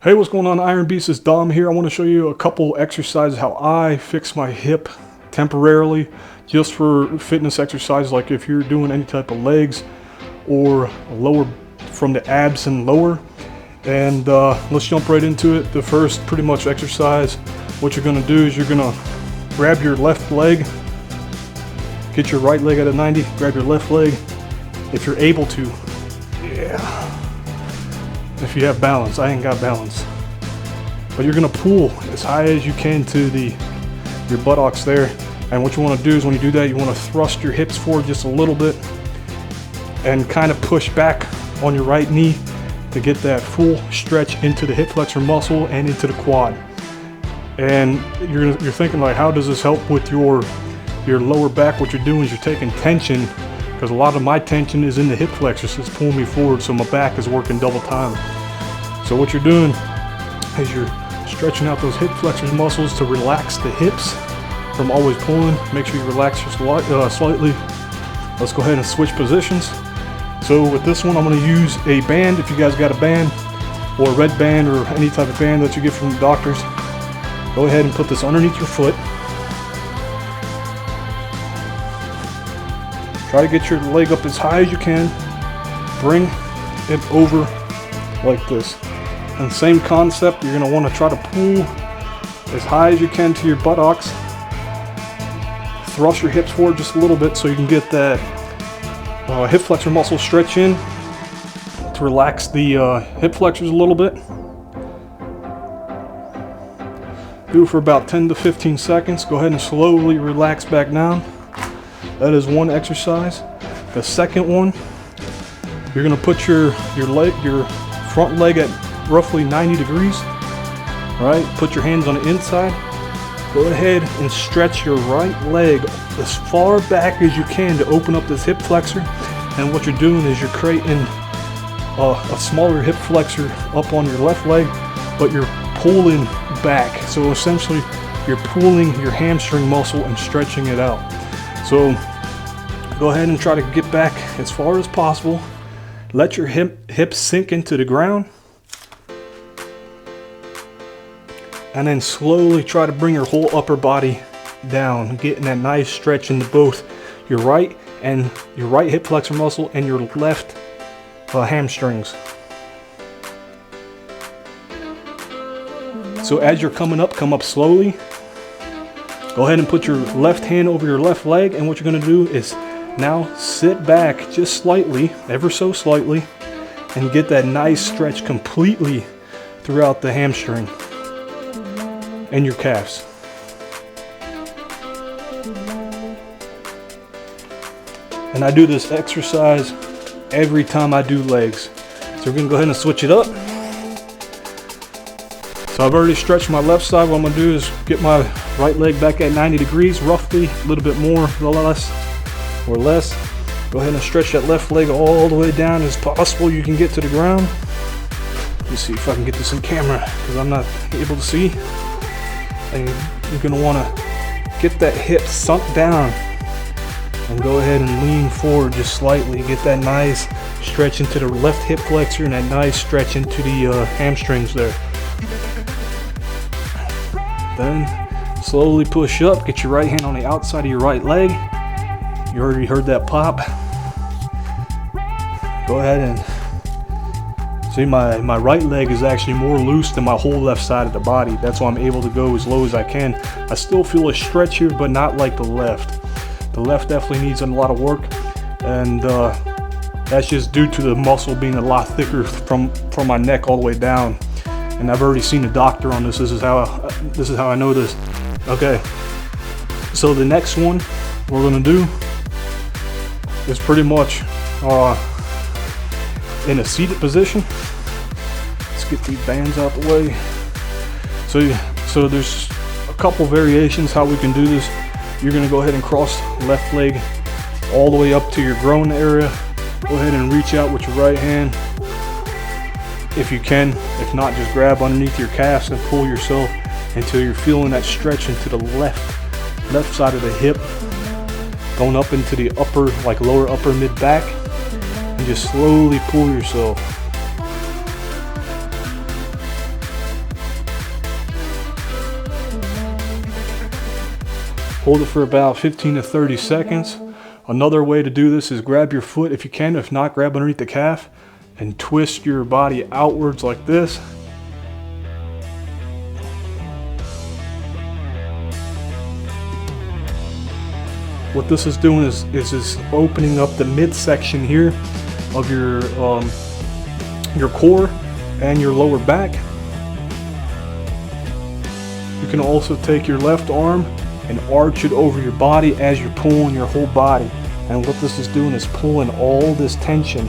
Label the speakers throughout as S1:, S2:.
S1: Hey, what's going on, Iron Beast? It's Dom here. I want to show you a couple exercises how I fix my hip temporarily, just for fitness exercises, like if you're doing any type of legs or lower from the abs and lower. And let's jump right into it. The first pretty much exercise, what you're going to do is you're going to grab your left leg, get your right leg at a 90, grab your left leg if you're able to. Yeah. If you have balance. I ain't got balance. But you're gonna pull as high as you can to your buttocks there. And what you want to do is when you do that, you want to thrust your hips forward just a little bit and kind of push back on your right knee to get that full stretch into the hip flexor muscle and into the quad. And you're thinking, like, how does this help with your lower back? What you're doing is you're taking tension, because a lot of my tension is in the hip flexors. It's pulling me forward, so my back is working double time. So what you're doing is you're stretching out those hip flexors muscles to relax the hips from always pulling. Make sure you relax just slightly. Let's go ahead and switch positions. So with this one, I'm going to use a band. If you guys got a band or a red band or any type of band that you get from the doctors, go ahead and put this underneath your foot. Try to get your leg up as high as you can. Bring it over like this. And same concept, you're going to want to try to pull as high as you can to your buttocks. Thrust your hips forward just a little bit so you can get that hip flexor muscle stretch in to relax the hip flexors a little bit. Do it for about 10 to 15 seconds. Go ahead and slowly relax back down. That is one exercise. The second one, you're gonna put your front leg at roughly 90 degrees. All right, put your hands on the inside. Go ahead and stretch your right leg as far back as you can to open up this hip flexor. And what you're doing is you're creating a smaller hip flexor up on your left leg, but you're pulling back. So essentially, you're pulling your hamstring muscle and stretching it out. So go ahead and try to get back as far as possible. Let your hips sink into the ground. And then slowly try to bring your whole upper body down, getting that nice stretch into both your right hip flexor muscle and your left hamstrings. So as you're coming up, come up slowly. Go ahead and put your left hand over your left leg, and what you're going to do is now sit back just slightly, ever so slightly, and get that nice stretch completely throughout the hamstring and your calves. And I do this exercise every time I do legs. So we're going to go ahead and switch it up. So I've already stretched my left side. What I'm going to do is get my right leg back at 90 degrees, roughly, a little bit more, or less. Go ahead and stretch that left leg all the way down as possible you can get to the ground. Let me see if I can get this in camera, because I'm not able to see. And you're going to want to get that hip sunk down and go ahead and lean forward just slightly. Get that nice stretch into the left hip flexor and that nice stretch into the hamstrings there. Then slowly push up, get your right hand on the outside of your right leg. You already heard that pop. Go ahead and see, my right leg is actually more loose than my whole left side of the body. That's why I'm able to go as low as I can. I still feel a stretch here, but not like the left. The left definitely needs a lot of work, and that's just due to the muscle being a lot thicker from my neck all the way down. And I've already seen a doctor on this. This is how I know this. Okay. So the next one we're gonna do is pretty much in a seated position. Let's get these bands out the way. So there's a couple variations how we can do this. You're gonna go ahead and cross left leg all the way up to your groin area. Go ahead and reach out with your right hand if you can. If not, just grab underneath your calves and pull yourself until you're feeling that stretch into the left side of the hip, going up into the upper, like lower upper mid back, and just slowly pull yourself. Hold it for about 15 to 30 seconds. Another way to do this is grab your foot if you can. If not, grab underneath the calf and twist your body outwards like this. What this is doing is opening up the midsection here of your core and your lower back. You can also take your left arm and arch it over your body as you're pulling your whole body. And what this is doing is pulling all this tension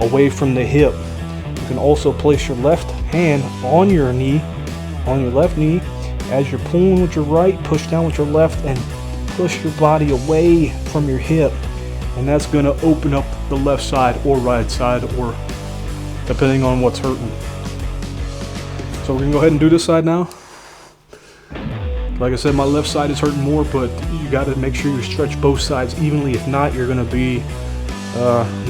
S1: away from the hip. You can also place your left hand on your knee, on your left knee, as you're pulling with your right, push down with your left and push your body away from your hip. And that's going to open up the left side or right side, or depending on what's hurting. So we're going to go ahead and do this side now. Like I said, my left side is hurting more, but you got to make sure you stretch both sides evenly. If not, you're going to be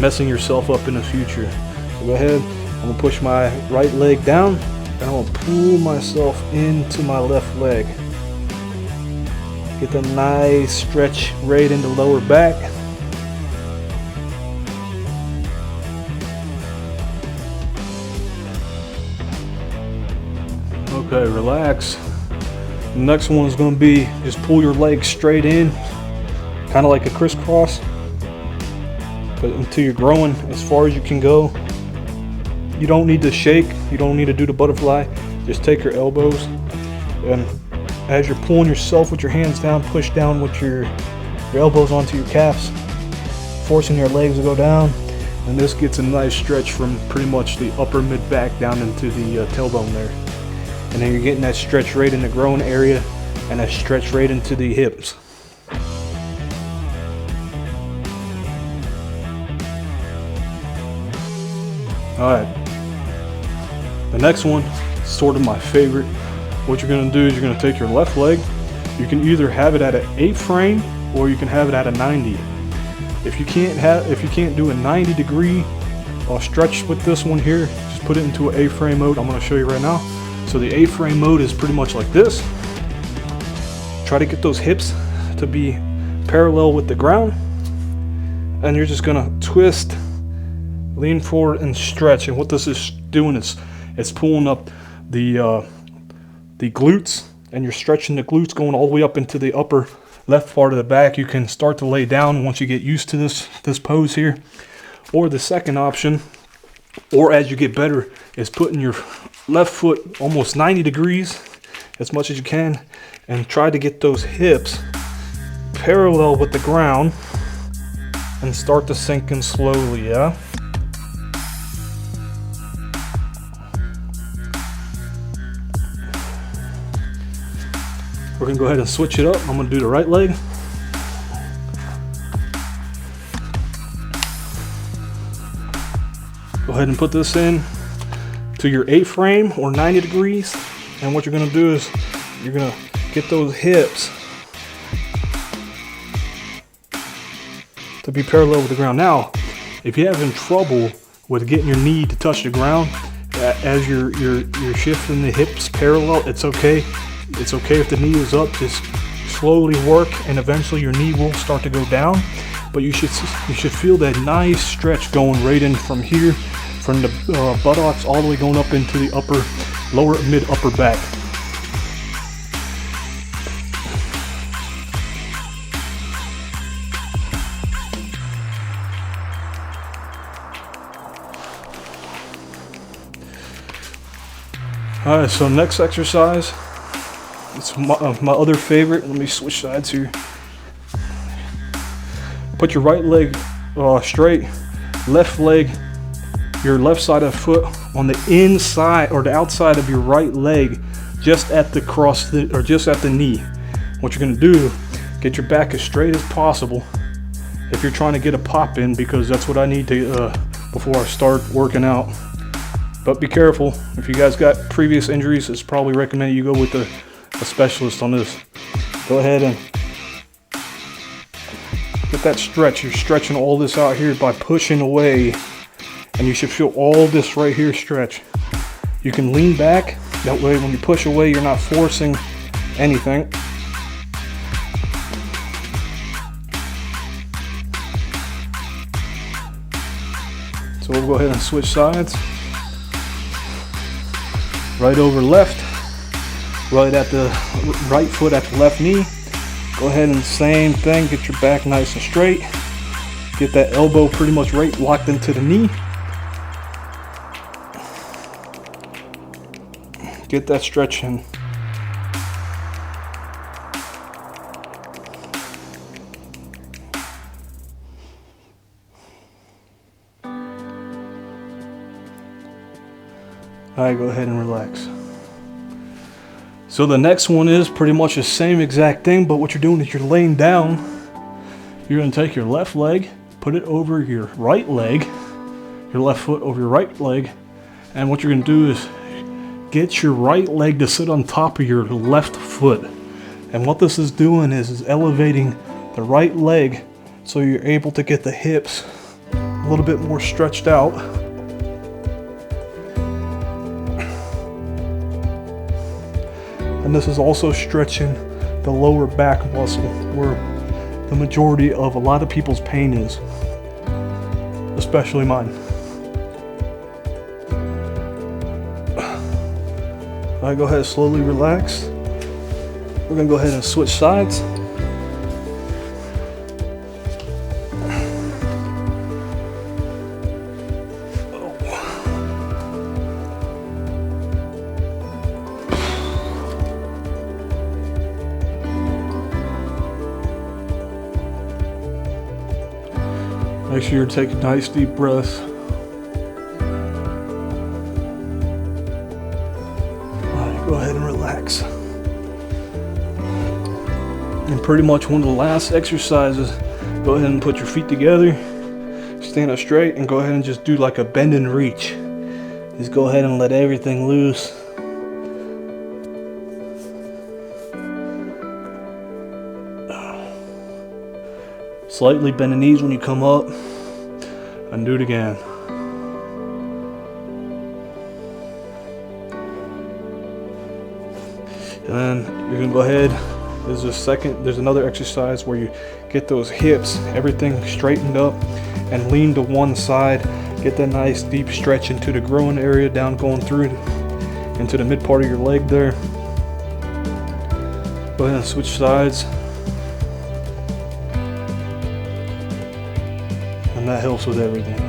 S1: messing yourself up in the future. So go ahead, I'm going to push my right leg down, and I'm going to pull myself into my left leg. Get the nice stretch right in the lower back. Okay, relax. The next one is going to be just pull your leg straight in, kind of like a crisscross, but until you're growing as far as you can go. You don't need to shake, you don't need to do the butterfly. Just take your elbows, and as you're pulling yourself with your hands down, push down with your elbows onto your calves, forcing your legs to go down. And this gets a nice stretch from pretty much the upper mid back down into the tailbone there. And then you're getting that stretch right in the groin area and a stretch right into the hips. Alright, the next one is sort of my favorite. What you're going to do is you're going to take your left leg. You can either have it at an A-frame or you can have it at a 90. If you can't do a 90-degree stretch with this one here, just put it into an A-frame mode. I'm going to show you right now. So the A-frame mode is pretty much like this. Try to get those hips to be parallel with the ground, and you're just gonna twist, lean forward, and stretch. And what this is doing is it's pulling up the glutes, and you're stretching the glutes going all the way up into the upper left part of the back. You can start to lay down once you get used to this pose here. Or the second option, or as you get better, is putting your left foot almost 90 degrees as much as you can and try to get those hips parallel with the ground and start to sink in slowly, yeah? We're gonna go ahead and switch it up. I'm gonna do the right leg. Go ahead and put this in to your A-frame or 90 degrees. And what you're gonna do is you're gonna get those hips to be parallel with the ground. Now, if you're having trouble with getting your knee to touch the ground, as you're shifting the hips parallel, it's okay. It's okay if the knee is up. Just slowly work, and eventually your knee will start to go down. But you should feel that nice stretch going right in from here, from the buttocks all the way going up into the lower mid upper back. Alright, so next exercise, it's my other favorite. Let me switch sides here. Put your right leg straight, left leg, your left side of the foot on the inside or the outside of your right leg, just at the just at the knee. What you're gonna do, get your back as straight as possible if you're trying to get a pop in, because that's what I need to before I start working out. But be careful, if you guys got previous injuries, it's probably recommended you go with a specialist on this. Go ahead and get that stretch. You're stretching all this out here by pushing away, and you should feel all this right here stretch. You can lean back, that way when you push away you're not forcing anything. So we'll go ahead and switch sides. Right over left, right at the right foot at the left knee. Go ahead and same thing, get your back nice and straight. Get that elbow pretty much right locked into the knee. Get that stretch in. Alright, go ahead and relax. So the next one is pretty much the same exact thing, but what you're doing is you're laying down. You're going to take your left leg, put it over your right leg, your left foot over your right leg, and what you're going to do is get your right leg to sit on top of your left foot. And what this is doing is elevating the right leg so you're able to get the hips a little bit more stretched out. And this is also stretching the lower back muscle, where the majority of a lot of people's pain is, especially mine. Alright, go ahead and slowly relax. We're going to go ahead and switch sides. Make sure you're taking nice deep breaths. Alright, go ahead and relax. And pretty much one of the last exercises, go ahead and put your feet together, stand up straight, and go ahead and just do like a bend and reach. Just go ahead and let everything loose. Slightly bend the knees when you come up, and do it again. And then you're gonna go ahead. There's another exercise where you get those hips, everything straightened up, and lean to one side. Get that nice deep stretch into the groin area, down going through into the mid part of your leg there. Go ahead and switch sides. And that helps with everything.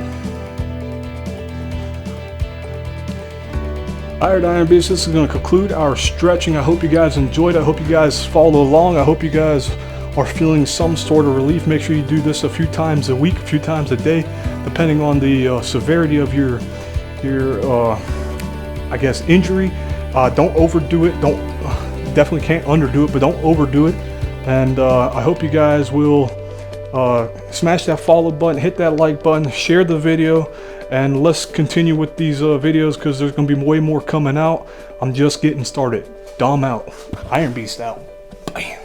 S1: Alright, Iron Beasts, this is going to conclude our stretching. I hope you guys enjoyed. I hope you guys follow along. I hope you guys are feeling some sort of relief. Make sure you do this a few times a week, a few times a day, depending on the severity of your I guess injury. Don't overdo it. Definitely can't underdo it, but don't overdo it. And I hope you guys will smash that follow button, hit that like button, share the video, and let's continue with these videos, because there's going to be way more coming out. I'm just getting started. Dom out. Iron Beast out. Bam.